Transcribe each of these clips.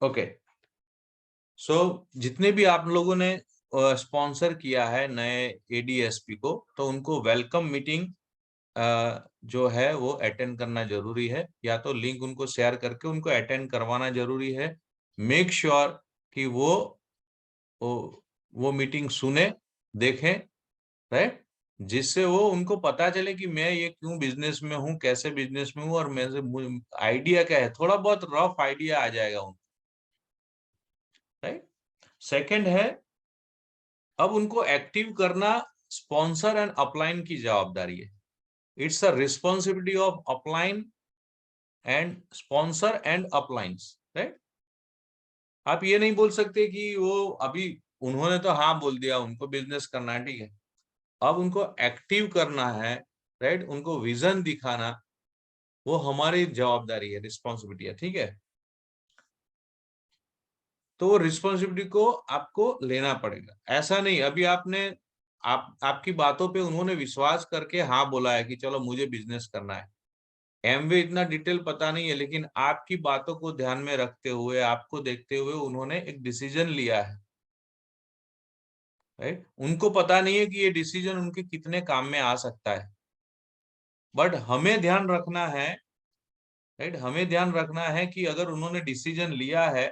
Okay, सो जितने भी आप लोगों ने स्पॉन्सर किया है नए एडीएसपी को, तो उनको वेलकम मीटिंग जो है वो अटेंड करना जरूरी है, या तो लिंक उनको शेयर करके उनको अटेंड करवाना जरूरी है। मेक श्योर कि वो मीटिंग सुने, देखें, राइट, जिससे वो उनको पता चले कि मैं ये क्यों बिजनेस में हूँ, कैसे बिजनेस में हूँ, और मेरे आइडिया क्या है, थोड़ा बहुत रफ आइडिया आ जाएगा उनको, राइट। सेकंड है, अब उनको एक्टिव करना स्पॉन्सर एंड अपलाइन की जवाबदारी है। It's a responsibility of upline and sponsor and अपलाइंस, right. आप ये नहीं बोल सकते कि वो अभी उन्होंने तो हाँ बोल दिया, उनको बिजनेस करना है, ठीक है, अब उनको एक्टिव करना है, राइट, उनको विजन दिखाना, वो हमारी जवाबदारी है, रिस्पॉन्सिबिलिटी है, ठीक है। तो वो रिस्पॉन्सिबिलिटी को आपको लेना पड़ेगा। ऐसा नहीं अभी आपकी बातों पे उन्होंने विश्वास करके हाँ बोला है कि चलो मुझे बिजनेस करना है। एमवे इतना डिटेल पता नहीं है, लेकिन आपकी बातों को ध्यान में रखते हुए, आपको देखते हुए उन्होंने एक डिसीजन लिया है, राइट। उनको पता नहीं है कि ये डिसीजन उनके कितने काम में आ सकता है, बट हमें ध्यान रखना है, राइट, हमें ध्यान रखना है कि अगर उन्होंने डिसीजन लिया है,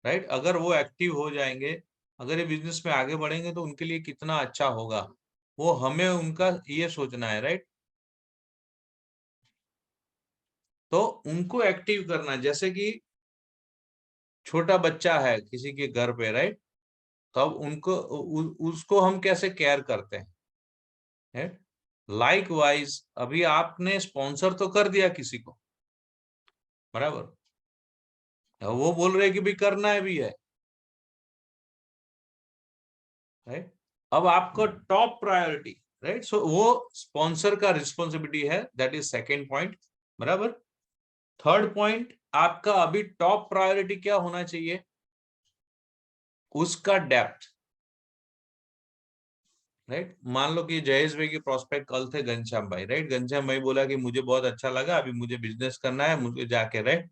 राइट, अगर वो एक्टिव हो जाएंगे, अगर ये बिजनेस में आगे बढ़ेंगे, तो उनके लिए कितना अच्छा होगा, वो हमें उनका ये सोचना है, राइट। तो उनको एक्टिव करना, जैसे कि छोटा बच्चा है किसी के घर पे, राइट, तो अब उसको हम कैसे केयर करते हैं, लाइक वाइज अभी आपने स्पॉन्सर तो कर दिया किसी को, बराबर, वो बोल रहे कि भाई करना है भी है, राइट। अब आपको टॉप प्रायोरिटी, राइट, सो वो स्पॉन्सर का रिस्पॉन्सिबिलिटी है, दैट इज सेकेंड पॉइंट, बराबर। थर्ड पॉइंट, आपका अभी टॉप प्रायोरिटी क्या होना चाहिए, उसका डेप्थ, राइट। मान लो कि जयेश भाई के प्रोस्पेक्ट कल थे घनश्याम भाई, राइट, घनश्याम भाई बोला कि मुझे बहुत अच्छा लगा, अभी मुझे बिजनेस करना है, मुझे जाके, राइट।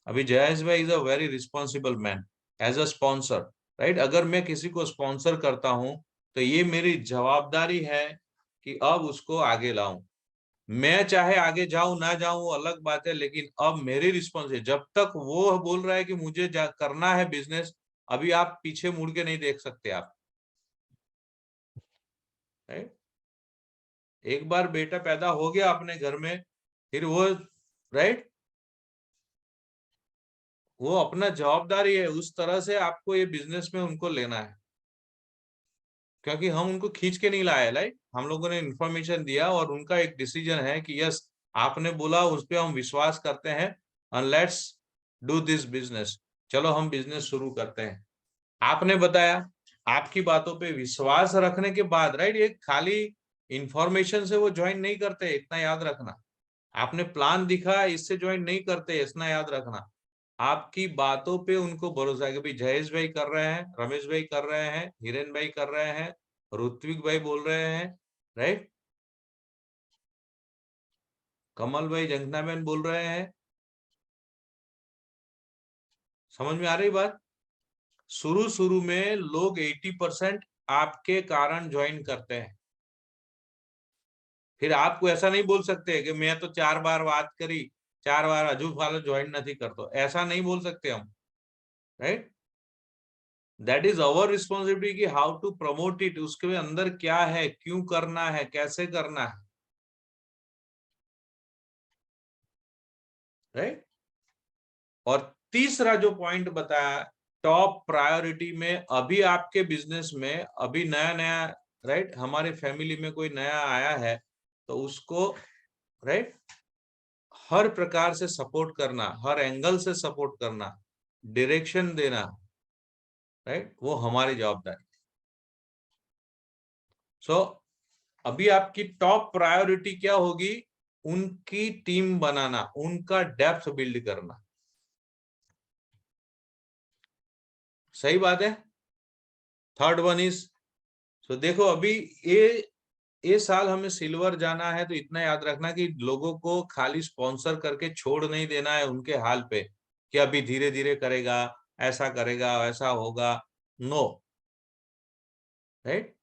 अभी जयेश भाई is a very responsible man as a sponsor, right. अगर मैं किसी को स्पॉन्सर करता हूं, तो ये मेरी जवाबदारी है कि अब उसको आगे लाऊं। मैं चाहे आगे जाऊं ना जाऊं वो अलग बात है, लेकिन अब मेरी रिस्पॉन्स है, जब तक वो बोल रहा है कि मुझे करना है बिजनेस, अभी आप पीछे मुड़ के नहीं देख सकते आप, राइट। एक बार बेटा पैदा हो गया अपने घर में, फिर वो, राइट, वो अपना जवाबदारी है, उस तरह से आपको ये बिजनेस में उनको लेना है, क्योंकि हम उनको खींच के नहीं लाए, लाइक हम लोगों ने इंफॉर्मेशन दिया और उनका एक डिसीजन है कि यस, आपने बोला, उस पर हम विश्वास करते हैं, and let's do this business, चलो हम बिजनेस शुरू करते हैं। आपने बताया, आपकी बातों पे विश्वास रखने के बाद, राइट, ये खाली इंफॉर्मेशन से वो ज्वाइन नहीं करते, इतना याद रखना। आपने प्लान दिखा, इससे ज्वाइन नहीं करते, इतना याद रखना। आपकी बातों पे उनको भरोसा है कि भाई जयेश भाई कर रहे हैं, रमेश भाई कर रहे हैं, हिरेन भाई कर रहे हैं, ऋत्विक भाई बोल रहे हैं, राइट, कमल भाई जंगना मैन बोल रहे हैं। समझ में आ रही बात? शुरू शुरू में लोग 80% आपके कारण ज्वाइन करते हैं, फिर आपको ऐसा नहीं बोल सकते कि मैं तो 4 बार बात करी, 4 बार हजू वाला ज्वाइन नहीं करते, ऐसा नहीं बोल सकते हम, right. That is our responsibility कि हाउ टू प्रमोट इट, उसके अंदर क्या है, क्यों करना है, कैसे करना है, राइट। और तीसरा जो पॉइंट बताया, टॉप प्रायोरिटी में, अभी आपके बिजनेस में अभी नया नया, राइट, हमारे फैमिली में कोई नया आया है, तो उसको, राइट, हर प्रकार से सपोर्ट करना, हर एंगल से सपोर्ट करना, डायरेक्शन देना, राइट, वो हमारी जवाबदारी। सो अभी आपकी टॉप प्रायोरिटी क्या होगी, उनकी टीम बनाना, उनका डेप्थ बिल्ड करना, सही बात है। थर्ड वन इज, तो देखो अभी ये साल हमें सिल्वर जाना है, तो इतना याद रखना कि लोगों को खाली स्पॉन्सर करके छोड़ नहीं देना है उनके हाल पे, कि अभी धीरे धीरे करेगा, ऐसा करेगा वैसा होगा, नो, राइट।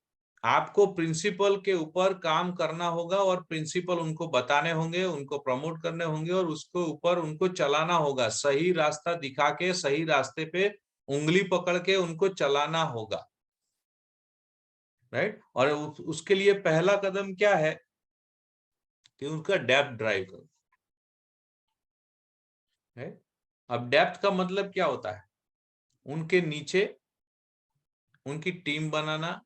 आपको प्रिंसिपल के ऊपर काम करना होगा और प्रिंसिपल उनको बताने होंगे, उनको प्रमोट करने होंगे और उसके ऊपर उनको चलाना होगा, सही रास्ता दिखा के सही रास्ते पे उंगली पकड़ के उनको चलाना होगा, राइट। और उसके लिए पहला कदम क्या है कि उनका डेप्थ ड्राइव करो, राइट। अब डेप्थ का मतलब क्या होता है, उनके नीचे उनकी टीम बनाना।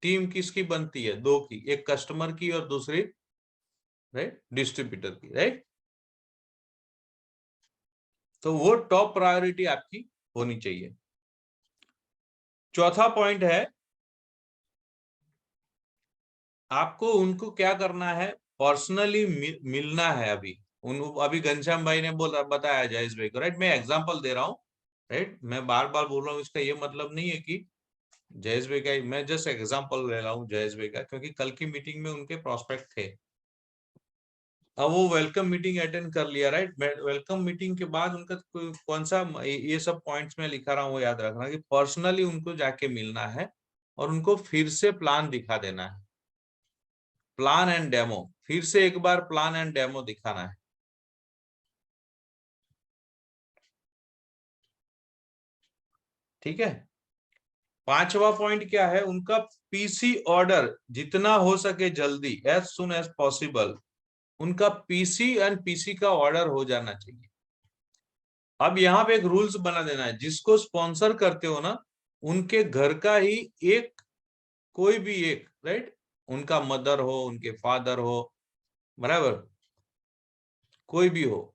टीम किसकी बनती है, दो की, एक कस्टमर की और दूसरी, राइट, डिस्ट्रीब्यूटर की, राइट। तो वो टॉप प्रायोरिटी आपकी होनी चाहिए। चौथा पॉइंट है, आपको उनको क्या करना है, पर्सनली मिलना है। अभी घनश्याम भाई ने बताया जयेश भाई को, राइट। मैं एग्जांपल दे रहा हूँ, राइट। मैं बार बार बोल रहा हूँ, इसका ये मतलब नहीं है कि जयेश भाई का, मैं जस्ट एग्जांपल ले रहा हूँ जयेश भाई का, क्योंकि कल की मीटिंग में उनके प्रोस्पेक्ट थे। अब वो वेलकम मीटिंग अटेंड कर लिया, राइट। वेलकम मीटिंग के बाद उनका कौन सा, ये सब पॉइंट्स में लिखा रहा हूँ, वो याद रखना कि पर्सनली उनको जाके मिलना है और उनको फिर से प्लान दिखा देना है, प्लान एंड डेमो, फिर से एक बार प्लान एंड डेमो दिखाना है, ठीक है। पांचवा पॉइंट क्या है, उनका पीसी ऑर्डर जितना हो सके जल्दी, एज सुन एज पॉसिबल, उनका पीसी एंड पीसी का ऑर्डर हो जाना चाहिए। अब यहाँ पे एक रूल्स बना देना है, जिसको स्पॉन्सर करते हो ना, उनके घर का ही एक, कोई भी एक, राइट, उनका मदर हो, उनके फादर हो, बराबर, कोई भी हो,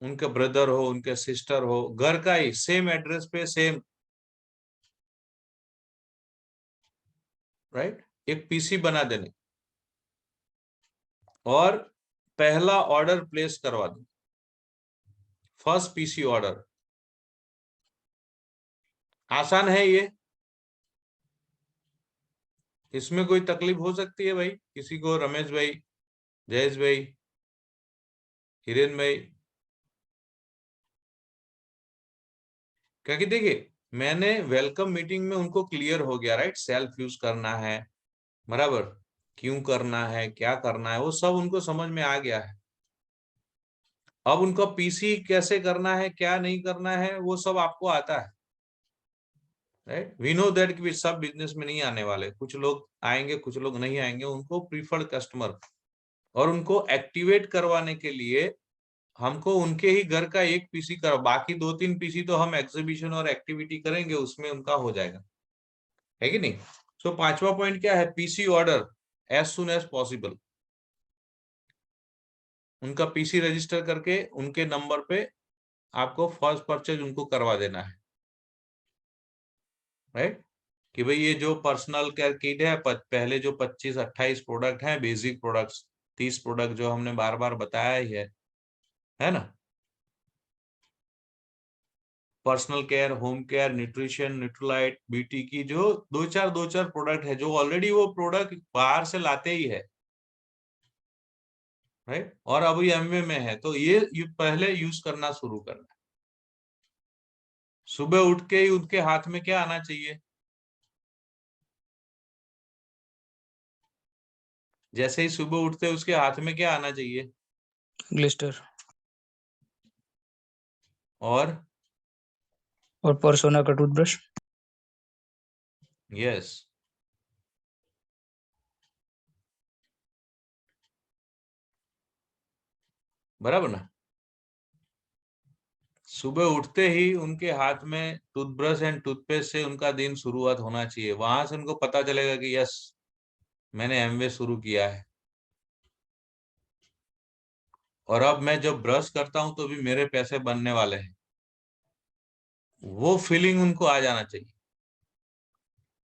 उनके ब्रदर हो, उनके सिस्टर हो, घर का ही सेम एड्रेस पे सेम, राइट, एक पीसी बना देने और पहला ऑर्डर प्लेस करवा दो, फर्स्ट पीसी ऑर्डर। आसान है ये, इसमें कोई तकलीफ हो सकती है भाई किसी को, रमेश भाई, जयेश भाई, हिरेन भाई? क्योंकि देखिए, मैंने वेलकम मीटिंग में उनको क्लियर हो गया, राइट, सेल्फ यूज करना है, बराबर, क्यों करना है, क्या करना है, वो सब उनको समझ में आ गया है। अब उनको पीसी कैसे करना है, क्या नहीं करना है, वो सब आपको आता है, राइट। वी नो दैट कि सब बिजनेस में नहीं आने वाले, कुछ लोग आएंगे, कुछ लोग नहीं आएंगे, उनको प्रीफर्ड कस्टमर, और उनको एक्टिवेट करवाने के लिए हमको उनके ही घर का एक पीसी करो, बाकी दो तीन पीसी तो हम एग्जीबिशन और एक्टिविटी करेंगे, उसमें उनका हो जाएगा, है कि नहीं। सो पांचवा पॉइंट क्या है, PC order as soon as possible. उनका पीसी रजिस्टर करके उनके नंबर पे आपको फर्स्ट परचेज उनको करवा देना है, राइट। कि भाई ये जो पर्सनल केयर किट है, पहले जो 25-28 प्रोडक्ट हैं, बेसिक प्रोडक्ट्स, 30 प्रोडक्ट जो हमने बार बार बताया ही है ना। Personal care, home care, nutrition, Nutrilite, BT की जो दो चार प्रोडक्ट है, जो ऑलरेडी वो प्रोडक्ट बाहर से लाते ही है, राइट, और अभी एमवे में है, तो ये पहले यूज करना शुरू करना है। सुबह उठ के ही उनके हाथ में क्या आना चाहिए, जैसे ही सुबह उठते उसके हाथ में क्या आना चाहिए, ग्लिस्टर और परसोना का टूथब्रश। यस, बराबर ना। सुबह उठते ही उनके हाथ में टूथब्रश एंड टूथपेस्ट से उनका दिन शुरुआत होना चाहिए, वहां से उनको पता चलेगा कि यस, मैंने एमवे शुरू किया है। और अब मैं जब ब्रश करता हूं तो भी मेरे पैसे बनने वाले हैं, वो फीलिंग उनको आ जाना चाहिए।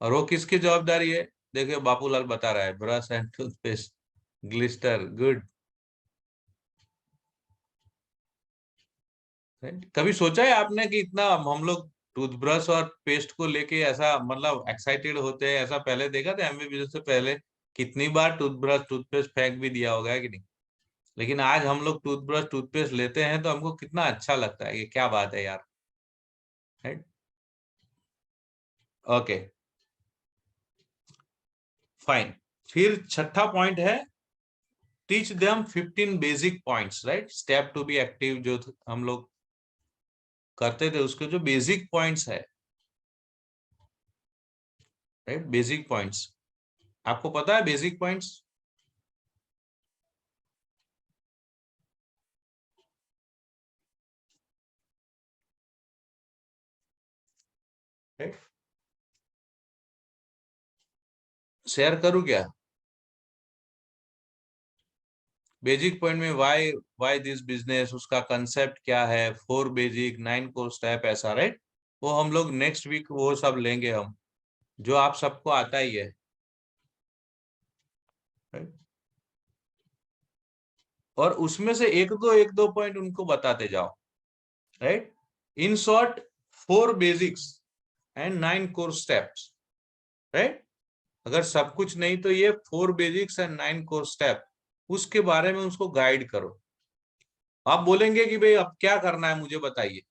और वो किसकी जवाबदारी है, देखिए बापूलाल बता रहा है, brush and toothpaste, Glister, good. कभी सोचा है आपने कि इतना हम लोग टूथब्रश और पेस्ट को लेके ऐसा मतलब एक्साइटेड होते हैं, ऐसा पहले देखा था एमबी बिजनेस से पहले? कितनी बार टूथब्रश टूथपेस्ट फेंक भी दिया होगा, है कि नहीं। लेकिन आज हम लोग टूथब्रश टूथपेस्ट लेते हैं तो हमको कितना अच्छा लगता है, ये क्या बात है यार। राइट? Okay, fine. फिर छठा पॉइंट है teach them 15 basic points, right? Step to be active जो हम लोग करते थे उसके जो बेसिक पॉइंट्स है, राइट? बेसिक पॉइंट्स आपको पता है बेसिक पॉइंट्स? शेयर करूं क्या? बेसिक पॉइंट में वाई दिस बिजनेस, उसका कंसेप्ट क्या है, 4 बेसिक 9 कोर स्टेप, ऐसा, राइट? वो हम लोग नेक्स्ट वीक वो सब लेंगे हम, जो आप सबको आता ही है, राइट? और उसमें से एक दो पॉइंट उनको बताते जाओ, right? In short 4 basics and 9 core steps, right? अगर सब कुछ नहीं तो ये 4 बेसिक्स एंड 9 कोर स्टेप, उसके बारे में उसको गाइड करो। आप बोलेंगे कि भाई अब क्या करना है मुझे बताइए,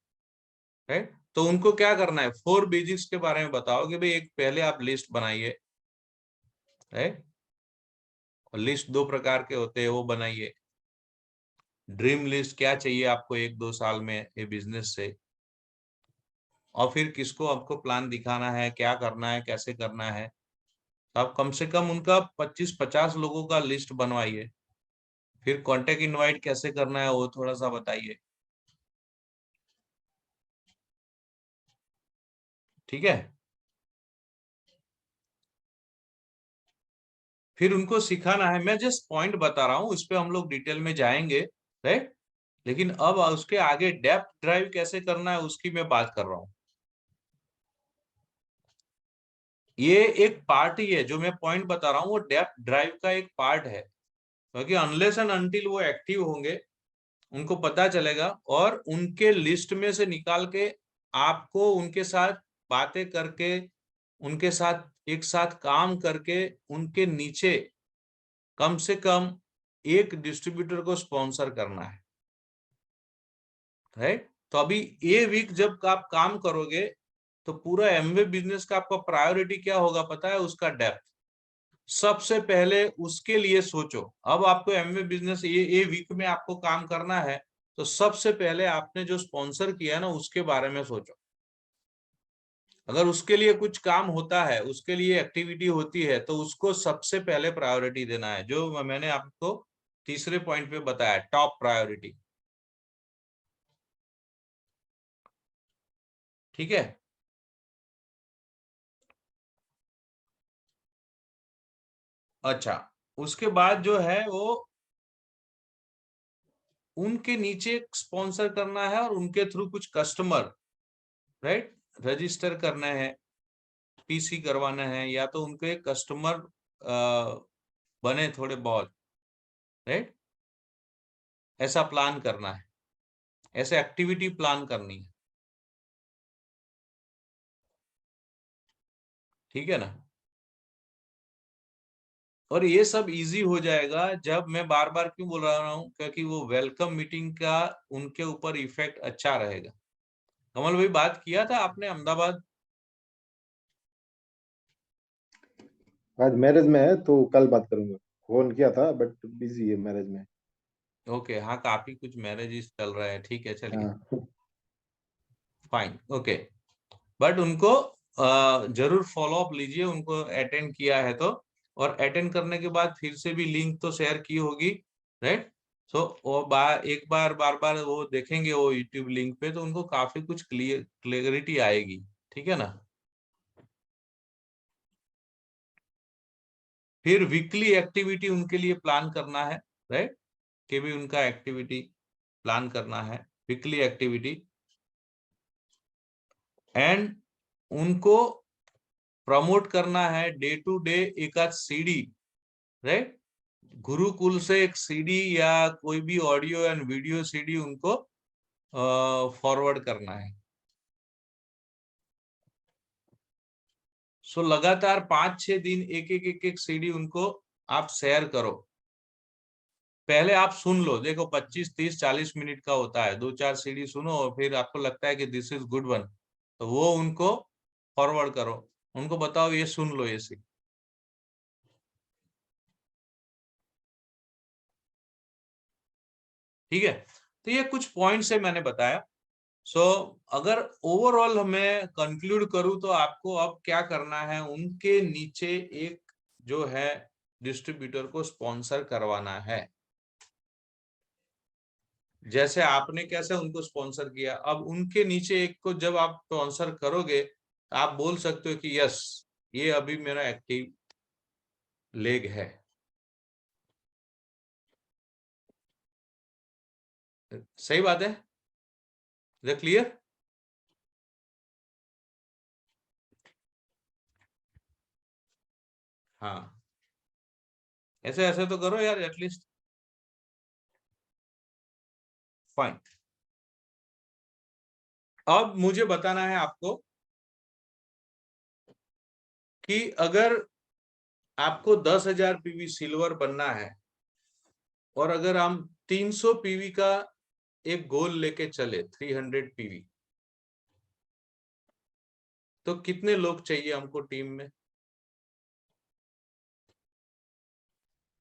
राइट? तो उनको क्या करना है, 4 बेसिक्स के बारे में बताओ कि भाई एक पहले आप लिस्ट बनाइए, राइट? और लिस्ट 2 प्रकार के होते हैं, वो बनाइए। ड्रीम लिस्ट, क्या चाहिए आपको 1-2 साल में ये बिजनेस से, और फिर किसको आपको प्लान दिखाना है, क्या करना है, कैसे करना है। तो आप कम से कम उनका 25-50 लोगों का लिस्ट बनवाइए। फिर कॉन्टेक्ट इनवाइट कैसे करना है वो थोड़ा सा बताइए, ठीक है? फिर उनको सिखाना है, मैं जस्ट पॉइंट बता रहा हूँ, इस पे हम लोग डिटेल में जाएंगे, राइट? लेकिन अब उसके आगे डेप्थ ड्राइव कैसे करना है उसकी मैं बात कर रहा हूँ। ये एक पार्ट ही है, जो मैं पॉइंट बता रहा हूँ वो डेप्थ ड्राइव का एक पार्ट है, क्योंकि अनलेस एंड अनटिल वो एक्टिव होंगे, उनको पता चलेगा, और उनके लिस्ट में से निकाल के आपको उनके साथ बातें करके, उनके साथ एक साथ काम करके, उनके नीचे कम से कम एक डिस्ट्रीब्यूटर को स्पॉन्सर करना है, राइट? तो अभी ये वीक जब आप काम करोगे तो पूरा एमवे बिजनेस का आपका प्रायोरिटी क्या होगा पता है? उसका डेप्थ। सबसे पहले उसके लिए सोचो। अब आपको एमवे बिजनेस ये वीक में आपको काम करना है, तो सबसे पहले आपने जो स्पॉन्सर किया ना उसके बारे में सोचो। अगर उसके लिए कुछ काम होता है, उसके लिए एक्टिविटी होती है, तो उसको सबसे पहले प्रायोरिटी देना है, जो मैंने आपको तीसरे पॉइंट पे बताया, टॉप प्रायोरिटी, ठीक है? अच्छा, उसके बाद जो है वो उनके नीचे स्पॉन्सर करना है, और उनके थ्रू कुछ कस्टमर, राइट, रजिस्टर करना है, पीसी करवाना है, या तो उनके कस्टमर बने थोड़े बहुत, राइट? ऐसा प्लान करना है, ऐसे एक्टिविटी प्लान करनी है, ठीक है ना? और ये सब इजी हो जाएगा, जब मैं बार बार क्यों बोल रहा हूँ, क्योंकि वो वेलकम मीटिंग का उनके ऊपर इफेक्ट अच्छा रहेगा। कमल भाई, बात किया था आपने अहमदाबाद? आज मैरिज में है तो कल बात करूंगा। फोन किया था बट बिजी है मैरिज में। ओके, हाँ, काफी कुछ मैरिजेस चल रहे हैं, ठीक है, चलिए, हाँ। Fine, okay. बट उनको जरूर फॉलो अप लीजिए, उनको अटेंड किया है तो, और अटेंड करने के बाद फिर से भी लिंक तो शेयर की होगी, राइट? सो वो एक बार बार बार वो देखेंगे वो यूट्यूब लिंक पे, तो उनको काफी कुछ क्लियरिटी आएगी, ठीक है ना? फिर वीकली एक्टिविटी उनके लिए प्लान करना है, राइट? कि भी उनका एक्टिविटी प्लान करना है, वीकली एक्टिविटी, एंड उनको प्रमोट करना है डे टू डे एक आध सीडी, राइट? गुरुकुल से एक सीडी या कोई भी ऑडियो एंड वीडियो सीडी उनको फॉरवर्ड करना है। सो लगातार 5-6 दिन एक सीडी उनको आप शेयर करो। पहले आप सुन लो, देखो 25-30-40 मिनट का होता है, 2-4 सीडी सुनो, और फिर आपको लगता है कि दिस इज गुड वन, तो वो उनको फॉरवर्ड करो, उनको बताओ ये सुन लो ये सी। ठीक है, तो ये कुछ पॉइंट्स है मैंने बताया। सो अगर ओवरऑल मैं कंक्लूड करूं तो आपको अब क्या करना है, उनके नीचे एक जो है डिस्ट्रीब्यूटर को स्पॉन्सर करवाना है। जैसे आपने कैसे उनको स्पॉन्सर किया, अब उनके नीचे एक को जब आप स्पॉन्सर करोगे तो आप बोल सकते हो कि यस ये अभी मेरा एक्टिव लेग है। सही बात है, क्लियर? हाँ, ऐसे ऐसे तो करो यार एटलीस्ट। फाइन, अब मुझे बताना है आपको कि अगर आपको 10,000 पीवी सिल्वर बनना है और अगर हम 300 पीवी का एक गोल लेके चले, 300 पीवी, तो कितने लोग चाहिए हमको टीम में?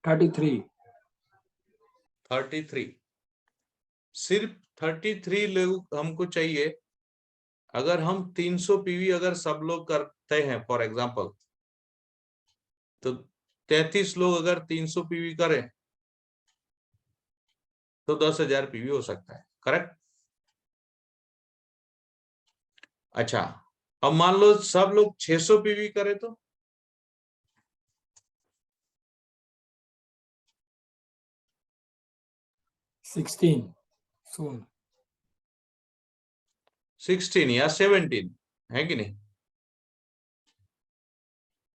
33। 33, सिर्फ 33 लोग हमको चाहिए। अगर हम 300 पीवी अगर सब लोग करते हैं फॉर एग्जांपल, तो 33 लोग अगर 300 पीवी करें तो 10,000 पीवी हो सकता है, करेक्ट? अच्छा, अब मान लो सब लोग 600 पीवी करें तो 16 soon। 16 या 17 है कि नहीं?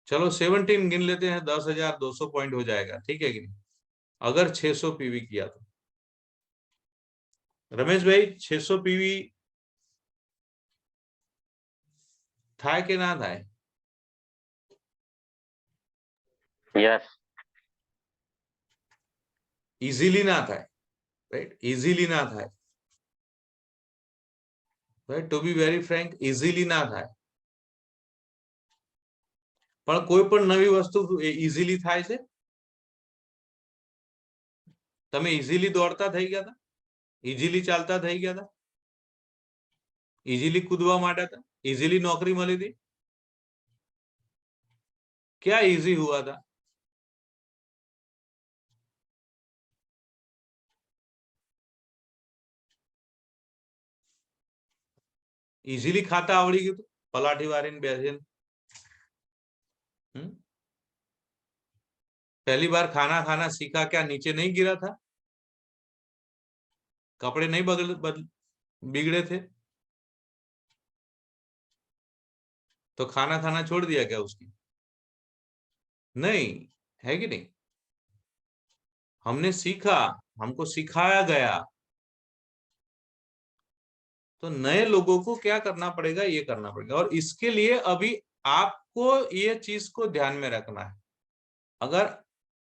चलो 17 गिन लेते हैं, 10,200 पॉइंट हो जाएगा, ठीक है कि नहीं? अगर 600 पीवी किया तो रमेश भाई 600 पीवी था कि ना था? यस, इजीली ना था, राइट? इजीली ना था, right? To be very frank, easily ना था, પણ કોઈ પણ નવી વસ્તુ ઇઝીલી થાય છે? તમે ઇઝીલી દોડતા થઈ ગયા હતા, ઇઝીલી ચાલતા થઈ ગયા હતા, ઇઝીલી કૂદવા માંડ્યા હતા, ઇઝીલી નોકરી મળી थी? क्या इजी हुआ था? इजीली खाता आवड़ी गયું પલાઠી વારીને બેસીને? पहली बार खाना खाना सीखा, क्या नीचे नहीं गिरा था? कपड़े नहीं बिगड़े थे? तो खाना खाना छोड़ दिया क्या उसकी? नहीं, है कि नहीं? हमने सीखा, हमको सिखाया गया। तो नए लोगों को क्या करना पड़ेगा, ये करना पड़ेगा। और इसके लिए अभी आपको ये चीज को ध्यान में रखना है, अगर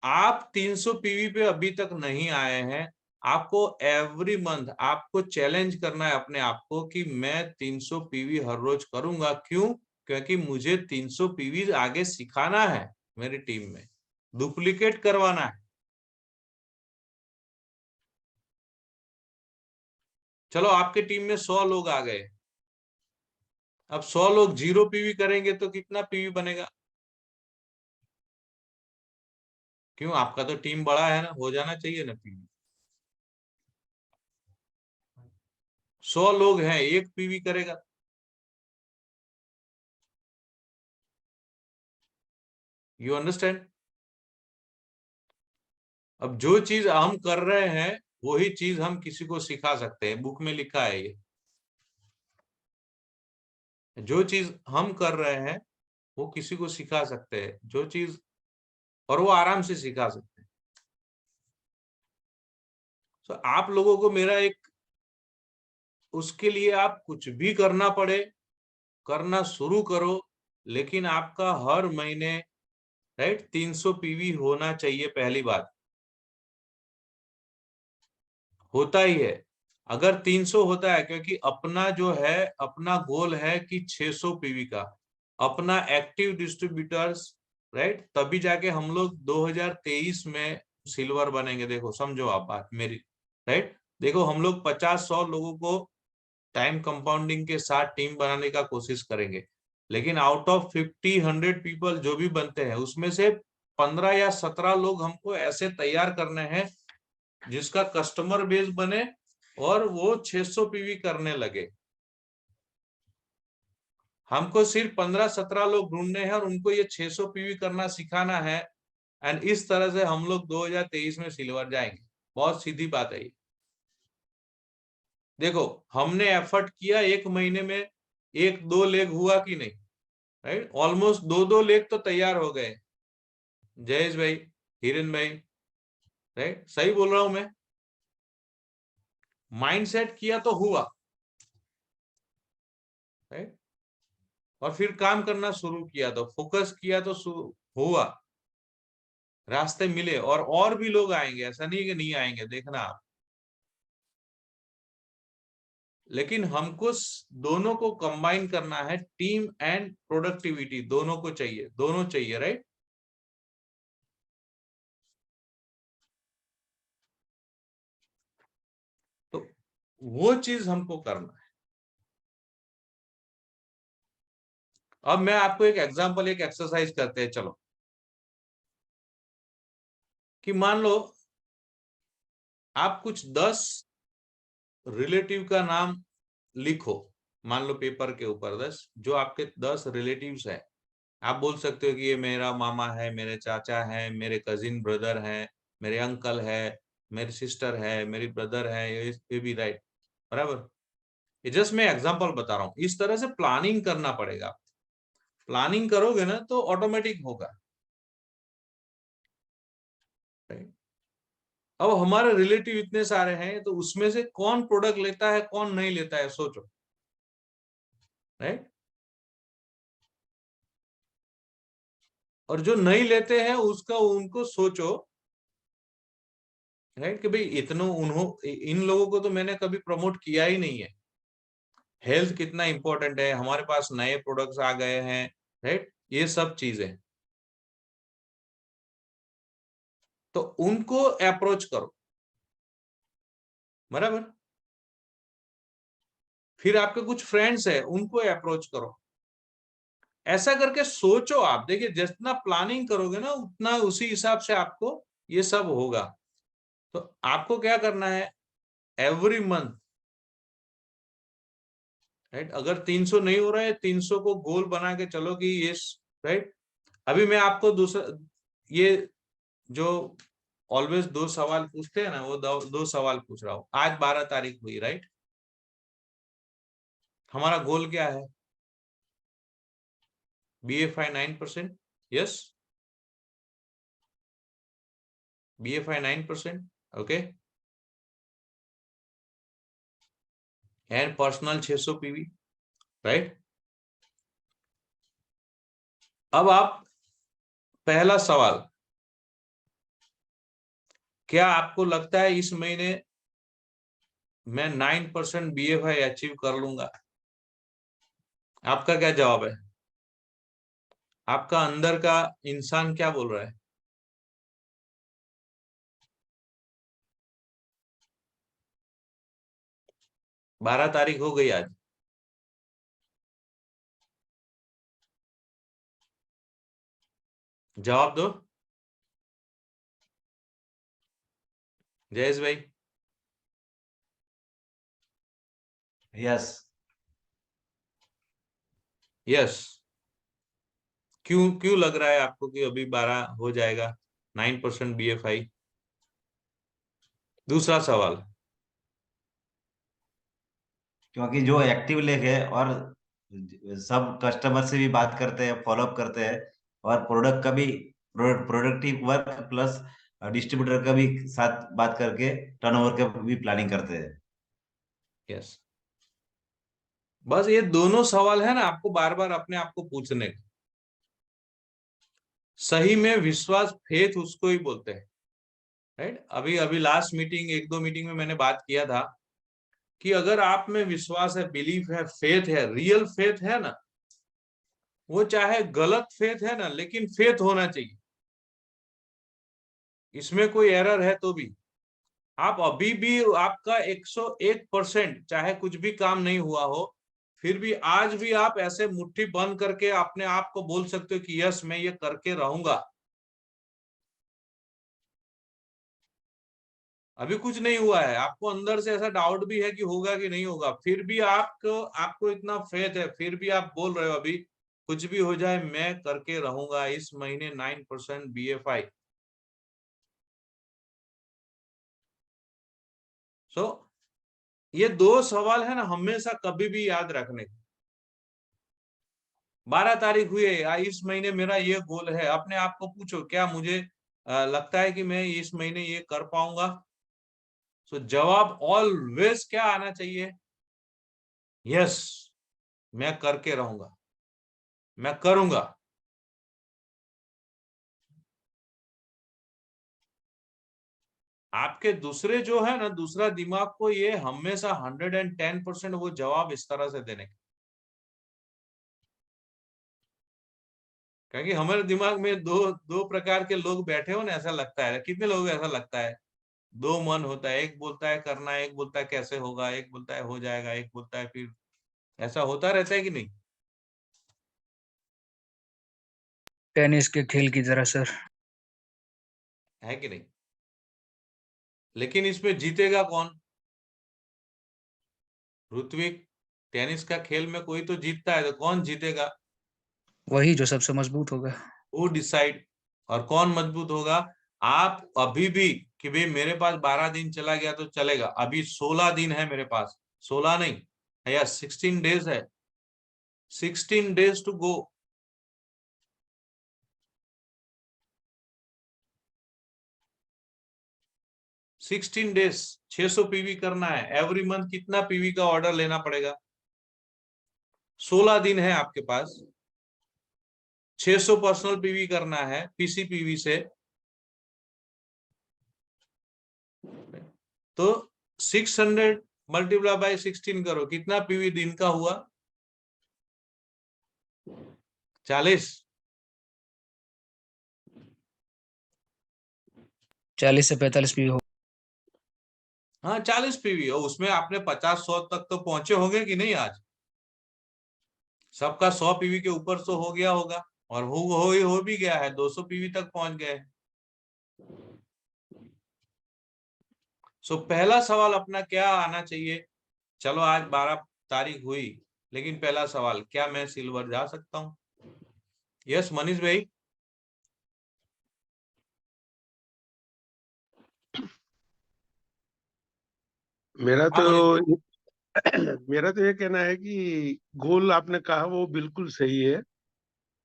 आप 300 पीवी पे अभी तक नहीं आए हैं, आपको एवरी मंथ आपको चैलेंज करना है अपने आप को कि मैं 300 पीवी हर रोज करूंगा। क्यों? क्योंकि मुझे 300 पीवी आगे सिखाना है, मेरी टीम में डुप्लीकेट करवाना है। चलो आपके टीम में 100 लोग आ गए, अब 100 लोग 0 पीवी करेंगे तो कितना पीवी बनेगा? क्यों? आपका तो टीम बड़ा है ना, हो जाना चाहिए ना पीवी। 100 लोग हैं, 1 पीवी करेगा। You understand? अब जो चीज हम कर रहे हैं वही चीज हम किसी को सिखा सकते हैं, बुक में लिखा है ये। जो चीज हम कर रहे हैं वो किसी को सिखा सकते हैं, जो चीज, और वो आराम से सिखा सकते हैं। तो आप लोगों को मेरा एक, उसके लिए आप कुछ भी करना पड़े करना शुरू करो, लेकिन आपका हर महीने, राइट, 300 पीवी होना चाहिए। पहली बात होता ही है, अगर 300 होता है, क्योंकि अपना जो है, अपना गोल है कि 600 पीवी का, अपना एक्टिव डिस्ट्रीब्यूटर्स, राइट, तभी जाके हम लोग 2023 में सिल्वर बनेंगे। देखो समझो आप बात मेरी, राइट। देखो हम लोग 50-100 लोगों को टाइम कंपाउंडिंग के साथ टीम बनाने का कोशिश करेंगे, लेकिन आउट ऑफ 50-100 पीपल जो भी बनते हैं, उसमें से 15 या 17 लोग हमको ऐसे तैयार करने हैं जिसका कस्टमर बेस बने और वो 600 पीवी करने लगे। हमको सिर्फ 15-17 लोग ढूंढने हैं और उनको ये 600 पीवी करना सिखाना है। एंड इस तरह से हम लोग 2023 में सिल्वर जाएंगे। बहुत सीधी बात है ये। देखो हमने एफर्ट किया, 1 महीने में 1-2 लेग हुआ कि नहीं, राइट। ऑलमोस्ट 2-2 लेग तो तैयार हो गए। जयेश भाई, हिरेन भाई, राइट, सही बोल रहा हूं मैं? माइंडसेट किया तो हुआ, राइट। और फिर काम करना शुरू किया तो, फोकस किया तो हुआ, रास्ते मिले, और भी लोग आएंगे, ऐसा नहीं कि नहीं आएंगे, देखना आप। लेकिन हमको दोनों को कंबाइन करना है, टीम एंड प्रोडक्टिविटी दोनों को चाहिए, दोनों चाहिए, राइट। तो वो चीज हमको करना है। अब मैं आपको एक एग्जांपल, एक एक्सरसाइज करते हैं, चलो। कि मान लो आप कुछ 10 रिलेटिव का नाम लिखो, मान लो पेपर के ऊपर 10, जो आपके 10 रिलेटिव्स हैं। आप बोल सकते हो कि ये मेरा मामा है, मेरे चाचा है, मेरे कजिन ब्रदर है, मेरे अंकल है, मेरी सिस्टर है, मेरी ब्रदर है, ये भी राइट, बराबर। ये जस्ट मैं एग्जांपल बता रहा हूँ। इस तरह से प्लानिंग करना पड़ेगा। प्लानिंग करोगे ना तो ऑटोमेटिक होगा, राइट। अब हमारे रिलेटिव इतने सारे हैं, तो उसमें से कौन प्रोडक्ट लेता है, कौन नहीं लेता है, सोचो, राइट। और जो नहीं लेते हैं उसका उनको सोचो, राइट, कि भाई इन लोगों को तो मैंने कभी प्रमोट किया ही नहीं है। हेल्थ कितना इंपॉर्टेंट है, हमारे पास नए प्रोडक्ट्स आ गए हैं, राइट, ये सब चीजें। तो उनको अप्रोच करो, बराबर। फिर आपके कुछ फ्रेंड्स है, उनको अप्रोच करो। ऐसा करके सोचो आप, देखिए जितना प्लानिंग करोगे ना, उतना उसी हिसाब से आपको ये सब होगा। तो आपको क्या करना है, एवरी मंथ, राइट, अगर 300 नहीं हो रहा है, 300 को गोल बना के चलो कि ये, राइट। अभी मैं आपको दूसरा, ये जो ऑलवेज 2 सवाल पूछते हैं ना, वो 2 सवाल पूछ रहा हूं। आज 12 तारीख हुई, राइट। हमारा गोल क्या है? BFI 9%, yes, BFI 9%, okay, and personal 600 PV, right. अब आप, पहला सवाल, क्या आपको लगता है इस महीने मैं 9% BFI अचीव कर लूंगा? आपका क्या जवाब है? आपका अंदर का इंसान क्या बोल रहा है? 12 तारीख हो गई आज, जवाब दो जयेश भाई। यस। यस, क्यों क्यों लग रहा है आपको कि अभी 12 हो जाएगा, 9% BFI? दूसरा सवाल, क्योंकि जो एक्टिव लेग है और सब कस्टमर से भी बात करते हैं, फॉलोअप करते हैं, और प्रोडक्ट का भी, प्रोडक्टिव वर्क प्लस डिस्ट्रीब्यूटर का भी साथ बात करके टर्नओवर का भी प्लानिंग करते हैं। यस, बस ये दोनों सवाल है ना आपको बार बार अपने आप को पूछने का। सही में विश्वास, फेथ उसको ही बोलते हैं, राइट। अभी अभी लास्ट मीटिंग, 1-2 मीटिंग में मैंने बात किया था कि अगर आप में विश्वास है, बिलीफ है, फेथ है, रियल फेथ है ना, वो चाहे गलत फेथ है ना, लेकिन फेथ होना चाहिए, इसमें कोई एरर है तो भी आप अभी भी आपका 101% चाहे कुछ भी काम नहीं हुआ हो, फिर भी आज भी आप ऐसे मुट्ठी बंद करके अपने आप को बोल सकते हो कि यस मैं ये करके रहूंगा। अभी कुछ नहीं हुआ है, आपको अंदर से ऐसा डाउट भी है कि होगा कि नहीं होगा, फिर भी आपको इतना फेथ है, फिर भी आप बोल रहे हो अभी कुछ भी हो जाए मैं करके रहूंगा इस महीने 9% BFI। सो ये दो सवाल है ना, हमेशा कभी भी याद रखने। 12 तारीख हुई है, इस महीने मेरा ये गोल है, अपने आप को पूछो क्या मुझे लगता है कि मैं इस महीने ये कर पाऊंगा। सो जवाब ऑलवेज क्या आना चाहिए, यस मैं करके रहूंगा, मैं करूंगा। आपके दूसरे जो है ना, दूसरा दिमाग को ये हमेशा 110% वो जवाब इस तरह से देने का, क्योंकि हमारे दिमाग में दो दो प्रकार के लोग बैठे हो ना, ऐसा लगता है, कितने लोग ऐसा लगता है, दो मन होता है, एक बोलता है करना है, एक बोलता है कैसे होगा, एक बोलता है हो जाएगा, एक बोलता है फिर, ऐसा होता रहता है कि नहीं? टेनिस के खेल की तरह सर। है कि नहीं? लेकिन इसमें जीतेगा कौन? ऋत्विक, टेनिस का खेल में कोई तो जीतता है, तो कौन जीतेगा? वही जो सबसे मजबूत होगा। वो डिसाइड। और कौन मजबूत होगा? आप अभी भी कि भाई मेरे पास 12 दिन चला गया तो चलेगा, अभी 16 दिन है मेरे पास, 16 नहीं है या 16 डेज है, 16 days to go. Sixteen days 600 PV करना है एवरी मंथ। कितना पीवी का ऑर्डर लेना पड़ेगा? 16 दिन है आपके पास, 600 पर्सनल पीवी करना है पीसीपीवी से, तो 600 मल्टीप्लाई बाय 16 करो, कितना पीवी दिन का हुआ? 40 40 से 45 भी हो। हाँ 40 पीवी, और उसमें आपने 50-100 तक तो पहुंचे होंगे कि नहीं? आज सबका 100 पीवी के ऊपर तो हो गया होगा, और हो भी गया है, 200 पीवी तक पहुंच गए। सो पहला सवाल अपना क्या आना चाहिए? चलो आज 12 तारीख हुई, लेकिन पहला सवाल, क्या मैं सिल्वर जा सकता हूँ? यस मनीष भाई। मेरा हाँ मनीष भाई। तो मेरा तो ये कहना है कि गोल आपने कहा वो बिल्कुल सही है।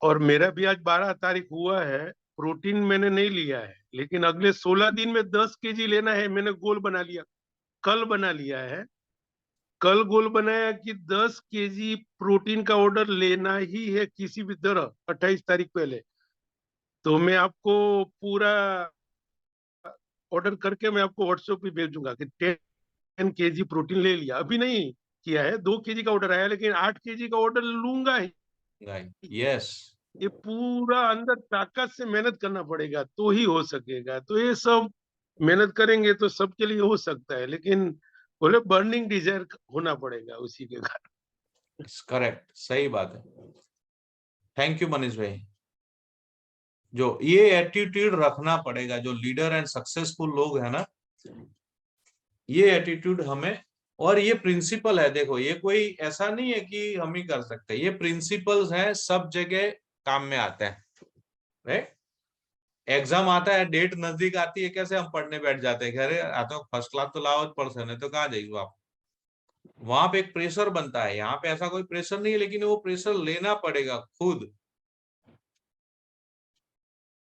और मेरा भी आज 12 तारीख हुआ है। प्रोटीन मैंने नहीं लिया है, लेकिन अगले 16 दिन में 10 kg लेना है, मैंने गोल बना लिया। कल बना लिया है। कल गोल बनाया कि 10 kg प्रोटीन का ऑर्डर लेना ही है किसी भी तरह 28 तारीख पहले। तो मैं आपको पूरा ऑर्डर करके मैं आपको व्हाट्सएप पे भेज दूंगा कि 10 kg प्रोटीन ले लिया। अभी नहीं किया है, 2 kg का ऑर्डर आया, लेकिन 8 kg का ऑर्डर लूंगा ही। यस ये पूरा अंदर ताकत से मेहनत करना पड़ेगा तो ही हो सकेगा। तो ये सब मेहनत करेंगे तो सबके लिए हो सकता है, लेकिन बोले बर्निंग डिजायर होना पड़ेगा उसी के कारण। करेक्ट, सही बात है। थैंक यू मनीष भाई। जो ये एटीट्यूड रखना पड़ेगा, जो लीडर एंड सक्सेसफुल लोग है ना, ये एटीट्यूड हमें, और ये प्रिंसिपल है, देखो ये कोई ऐसा नहीं है कि हम ही कर सकते, ये प्रिंसिपल्स हैं, सब जगह काम में आते हैं। राइट? एग्जाम आता है, डेट नजदीक आती है, कैसे हम पढ़ने बैठ जाते हैं, अरे आता फर्स्ट क्लास तो लाओ पर्सन है तो कहाँ जाइए आप। वहां पे एक प्रेशर बनता है, यहाँ पे ऐसा कोई प्रेशर नहीं है, लेकिन वो प्रेशर लेना पड़ेगा खुद।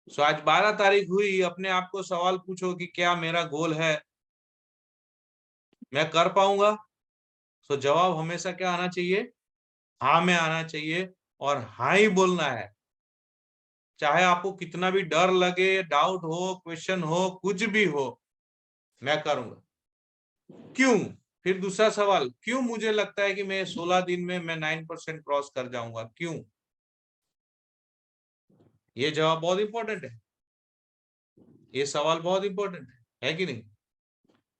सो आज 12 तारीख हुई, अपने आप को सवाल पूछो कि क्या मेरा गोल है, मैं कर पाऊंगा? सो जवाब हमेशा क्या आना चाहिए? हाँ में आना चाहिए, और हाँ ही बोलना है, चाहे आपको कितना भी डर लगे, डाउट हो, क्वेश्चन हो, कुछ भी हो, मैं करूंगा। क्यों? फिर दूसरा सवाल, क्यों मुझे लगता है कि मैं 16 दिन में मैं 9% क्रॉस कर जाऊंगा, क्यों? ये जवाब बहुत इंपॉर्टेंट है, ये सवाल बहुत इंपॉर्टेंट है कि नहीं?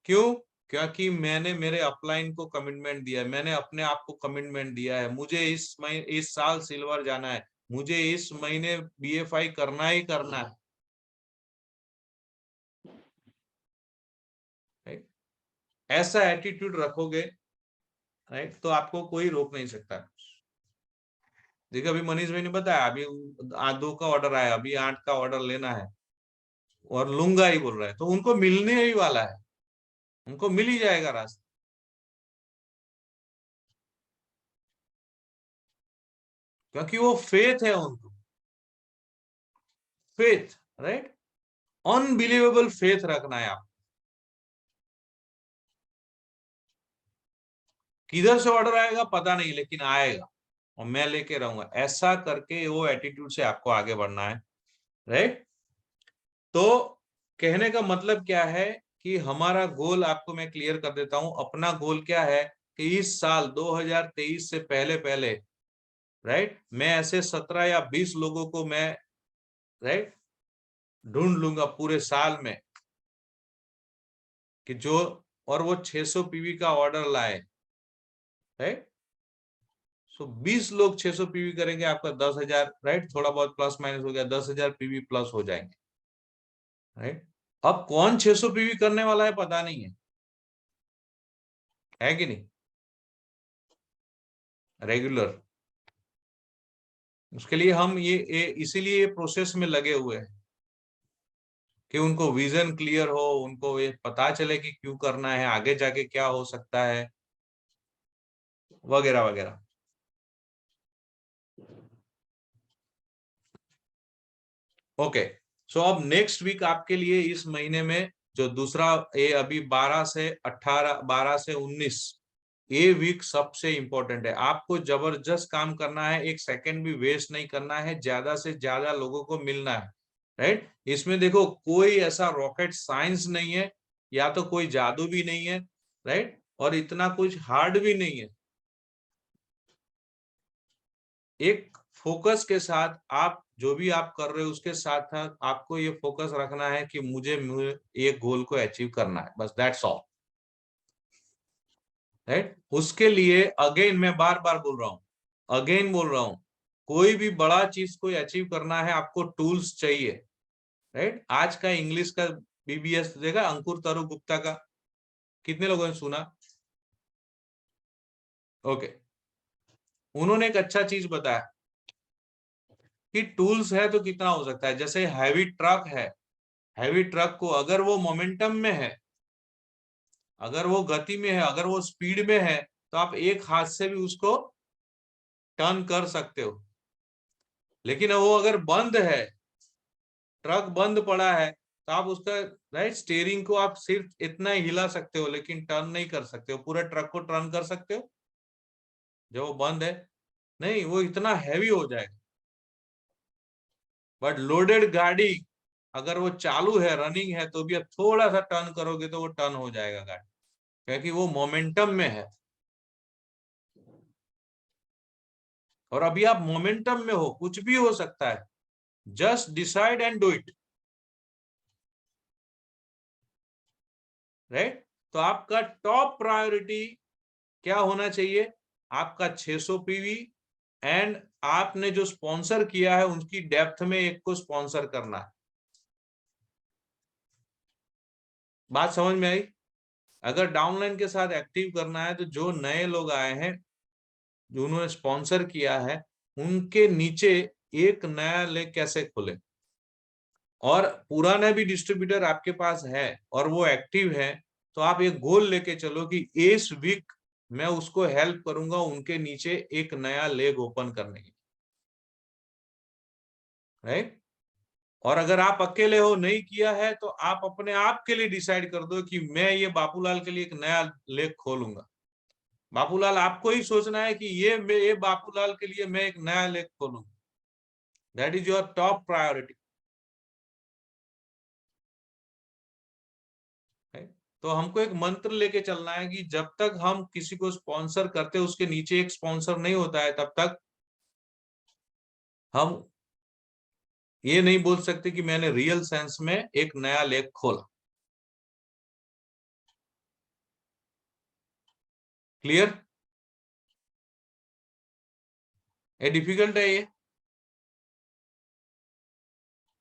क्यों? क्योंकि मैंने मेरे अपलाइन को कमिटमेंट दिया है, मैंने अपने आप को कमिटमेंट दिया है, मुझे इस साल सिल्वर जाना है, मुझे इस महीने BFI करना ही करना है। राइट? ऐसा एटीट्यूड रखोगे, राइट, तो आपको कोई रोक नहीं सकता। देखिए अभी मनीष भाई ने बताया, अभी 2 का ऑर्डर आया, अभी 8 का ऑर्डर लेना है और लूंगा ही बोल रहा है, तो उनको मिलने ही वाला है, उनको मिल ही जाएगा रास्ता। क्योंकि वो फेथ है उनको, फेथ, राइट, अनबिलीवेबल फेथ रखना है आप। किधर से ऑर्डर आएगा पता नहीं, लेकिन आएगा और मैं लेके रहूंगा, ऐसा करके वो एटीट्यूड से आपको आगे बढ़ना है, राइट। तो कहने का मतलब क्या है कि हमारा गोल आपको मैं क्लियर कर देता हूं। अपना गोल क्या है कि इस साल 2023 से पहले पहले, राइट, मैं ऐसे 17 या 20 लोगों को मैं, राइट, ढूंढ लूंगा पूरे साल में कि जो, और वो 600 पीवी का ऑर्डर लाए, राइट। सो 20 लोग 600 पीवी करेंगे, आपका 10,000, राइट, थोड़ा बहुत प्लस माइनस हो गया, 10,000 पीवी प्लस हो जाएंगे, राइट। अब कौन 600 पीवी करने वाला है पता नहीं है कि नहीं, रेगुलर। उसके लिए हम ये इसीलिए ये प्रोसेस में लगे हुए हैं कि उनको विजन क्लियर हो, उनको ये पता चले कि क्यों करना है, आगे जाके क्या हो सकता है, वगैरह वगैरह। ओके, सो अब नेक्स्ट वीक आपके लिए इस महीने में जो दूसरा ये अभी 12 से 18, 12 से 19, ये वीक सबसे इंपॉर्टेंट है। आपको जबरदस्त काम करना है, एक सेकंड भी वेस्ट नहीं करना है, ज्यादा से ज्यादा लोगों को मिलना है, राइट। इसमें देखो कोई ऐसा रॉकेट साइंस नहीं है, या तो कोई जादू भी नहीं है, राइट, और इतना कुछ हार्ड भी नहीं है। एक फोकस के साथ आप जो भी आप कर रहे हो उसके साथ साथ आपको ये फोकस रखना है कि मुझे ये गोल को अचीव करना है, बस दैट्स ऑल, राइट। उसके लिए अगेन मैं बार बार बोल रहा हूँ, अगेन बोल रहा हूँ, कोई भी बड़ा चीज को अचीव करना है आपको टूल्स चाहिए, राइट। आज का इंग्लिश का BBS देखा अंकुर तरु गुप्ता का, कितने लोगों ने सुना? ओके, उन्होंने एक अच्छा चीज बताया कि टूल्स है तो कितना हो सकता है। जैसे हैवी ट्रक है, हैवी ट्रक को अगर वो मोमेंटम में है, अगर वो गति में है, अगर वो स्पीड में है, तो आप एक हाथ से भी उसको टर्न कर सकते हो। लेकिन वो अगर बंद है, ट्रक बंद पड़ा है, तो आप उसका, राइट, स्टीयरिंग को आप सिर्फ इतना ही हिला सकते हो, लेकिन टर्न नहीं कर सकते हो। पूरे ट्रक को टर्न कर सकते हो जब वो बंद है? नहीं, वो इतना हैवी हो जाएगा। बट लोडेड गाड़ी अगर वो चालू है, रनिंग है, तो भी आप थोड़ा सा टर्न करोगे तो वो टर्न हो जाएगा गाड़ी, क्योंकि वो मोमेंटम में है। और अभी आप मोमेंटम में हो, कुछ भी हो सकता है, just decide and do it, right. तो आपका टॉप प्रायोरिटी क्या होना चाहिए? आपका 600 पीवी, एंड आपने जो स्पॉन्सर किया है उनकी डेप्थ में एक को स्पॉन्सर करना है। बात समझ में आई? अगर डाउनलाइन के साथ एक्टिव करना है तो जो नए लोग आए हैं, जो उन्होंने स्पॉन्सर किया है, उनके नीचे एक नया लेग कैसे खोले, और पुराना भी डिस्ट्रीब्यूटर आपके पास है और वो एक्टिव है, तो आप एक गोल लेके चलो कि इस वीक मैं उसको हेल्प करूंगा उनके नीचे एक नया लेग ओपन करने की, राइट। और अगर आप अकेले हो, नहीं किया है, तो आप अपने आप के लिए डिसाइड कर दो कि मैं ये बापूलाल के लिए एक नया लेग खोलूंगा। बापूलाल आपको ही सोचना है कि ये बापूलाल के लिए मैं एक नया लेग खोलूंगा। That is your top priority, तो हमको एक मंत्र लेके चलना है कि जब तक हम किसी को स्पॉन्सर करते उसके नीचे एक स्पॉन्सर नहीं होता है, तब तक हम ये नहीं बोल सकते कि मैंने रियल सेंस में एक नया लेख खोला। क्लियर? ये डिफिकल्ट है ये?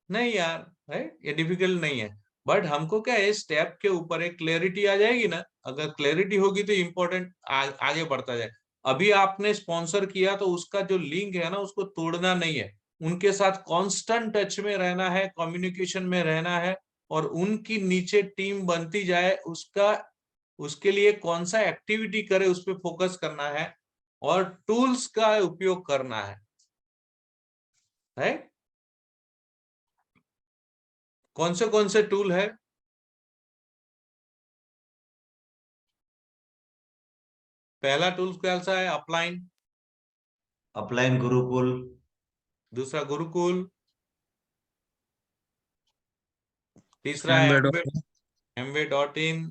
नहीं यार, है ये डिफिकल्ट नहीं है, बट हमको क्या है, स्टेप के ऊपर एक क्लैरिटी आ जाएगी ना। अगर क्लैरिटी होगी तो इम्पोर्टेंट आगे बढ़ता जाए। अभी आपने स्पॉन्सर किया तो उसका जो लिंक है ना, उसको तोड़ना नहीं है, उनके साथ कांस्टेंट टच में रहना है, कम्युनिकेशन में रहना है, और उनकी नीचे टीम बनती जाए, उसके लिए कौन सा एक्टिविटी करे उस पर फोकस करना है, और टूल्स का उपयोग करना है? कौन से टूल है? पहला टूल कौन सा है? अपलाइन। अपलाइन गुरुकुल। दूसरा गुरुकुल। तीसरा है mway.in।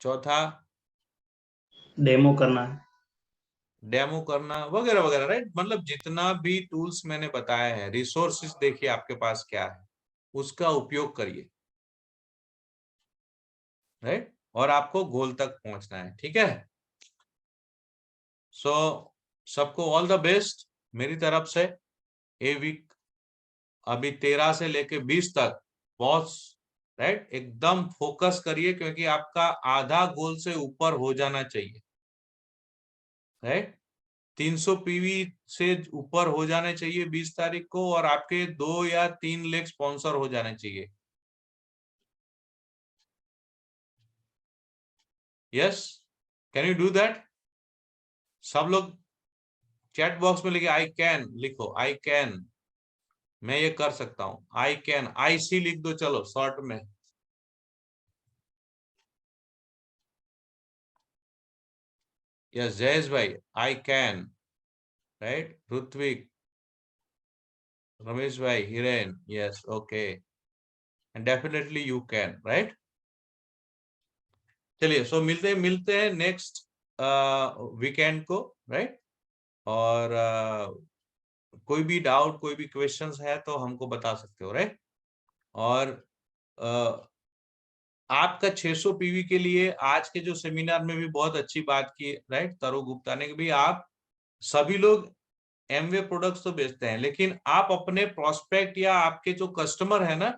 चौथा डेमो करना है। डेमो करना, वगैरह वगैरह, राइट। मतलब जितना भी टूल्स मैंने बताए हैं, रिसोर्सेस देखिए आपके पास क्या है, उसका उपयोग करिए, राइट। और आपको गोल तक पहुंचना है, ठीक है। सो सबको ऑल द बेस्ट मेरी तरफ से। ए वीक अभी 13 से लेके 20 तक बहुत, राइट, एकदम फोकस करिए, क्योंकि आपका आधा गोल से ऊपर हो जाना चाहिए, राइट। 300 पीवी से ऊपर हो जाने चाहिए 20 तारीख को, और आपके 2 या 3 लेख स्पॉन्सर हो जाने चाहिए। Yes, can you do that? सब लोग चैट बॉक्स में लिखे आई कैन, लिखो आई कैन, मैं ये कर सकता हूं। आई कैन, आई सी लिख दो, चलो शॉर्ट में। यस जयेश भाई, I can, right. Ritvik, Ramesh भाई, Hiren, yes, okay, and definitely you can, right. चलिए, सो मिलते हैं नेक्स्ट वीकेंड को, राइट। और कोई भी डाउट, कोई भी क्वेश्चंस है तो हमको बता सकते हो, राइट। और आपका 600 पीवी के लिए आज के जो सेमिनार में भी बहुत अच्छी बात की, राइट, तरू गुप्ता ने, कि भाई आप सभी लोग एमवे प्रोडक्ट्स तो बेचते हैं, लेकिन आप अपने प्रोस्पेक्ट या आपके जो कस्टमर है ना,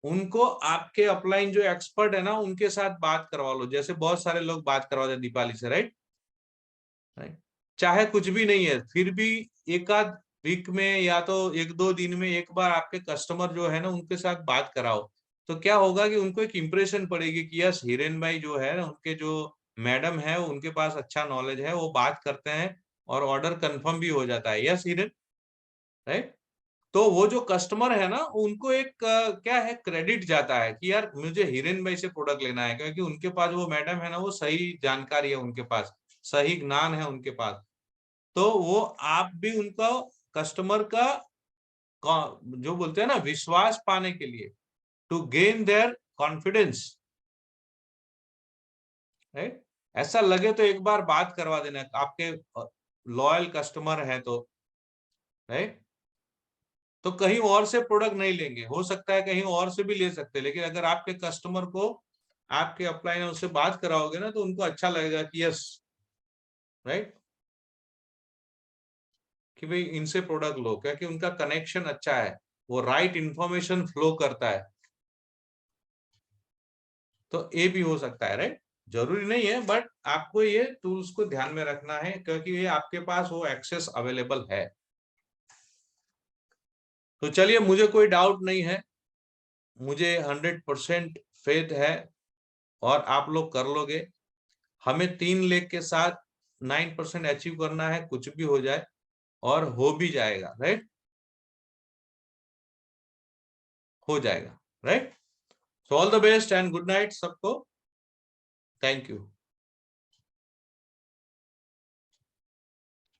उनको आपके अपलाइन जो एक्सपर्ट है ना, उनके साथ बात करवा लो, जैसे बहुत सारे लोग बात करवाते दीपाली से, राइट। चाहे कुछ भी नहीं है, फिर भी एक आध वीक में या तो 1-2 दिन में एक बार आपके कस्टमर जो है ना, उनके साथ बात कराओ, तो क्या होगा कि उनको एक इंप्रेशन पड़ेगी कि यस, हिरेन भाई जो है ना, उनके जो मैडम है, उनके पास अच्छा नॉलेज है, वो बात करते हैं और ऑर्डर कंफर्म भी हो जाता है। Yes Hiren, right. तो वो जो कस्टमर है ना, उनको एक क्या है, क्रेडिट जाता है कि यार मुझे हिरेन भाई से प्रोडक्ट लेना है, क्योंकि उनके पास वो मैडम है ना, वो सही जानकारी है उनके पास, सही ज्ञान है उनके पास। तो वो आप भी उनका कस्टमर का जो बोलते हैं ना, विश्वास पाने के लिए, to gain their confidence, right, ऐसा लगे तो एक बार बात करवा देना, आपके लॉयल कस्टमर है तो, राइट। तो कहीं और से प्रोडक्ट नहीं लेंगे, हो सकता है कहीं और से भी ले सकते हैं, लेकिन अगर आपके कस्टमर को आपके अपलाइन उससे बात कराओगे ना, तो उनको अच्छा लगेगा कि यस, राइट, कि भाई इनसे प्रोडक्ट लो, क्योंकि उनका कनेक्शन अच्छा है, वो राइट इंफॉर्मेशन फ्लो करता है। तो ये भी हो सकता है, राइट, जरूरी नहीं है, बट आपको ये टूल्स को ध्यान में रखना है, क्योंकि ये आपके पास वो एक्सेस अवेलेबल है। तो चलिए, मुझे कोई डाउट नहीं है, मुझे 100% फेथ है, और आप लोग कर लोगे। हमें 3 लेख के साथ 9% अचीव करना है, कुछ भी हो जाए, और हो भी जाएगा, राइट, हो जाएगा, right. So all the best and good night सबको, थैंक यू।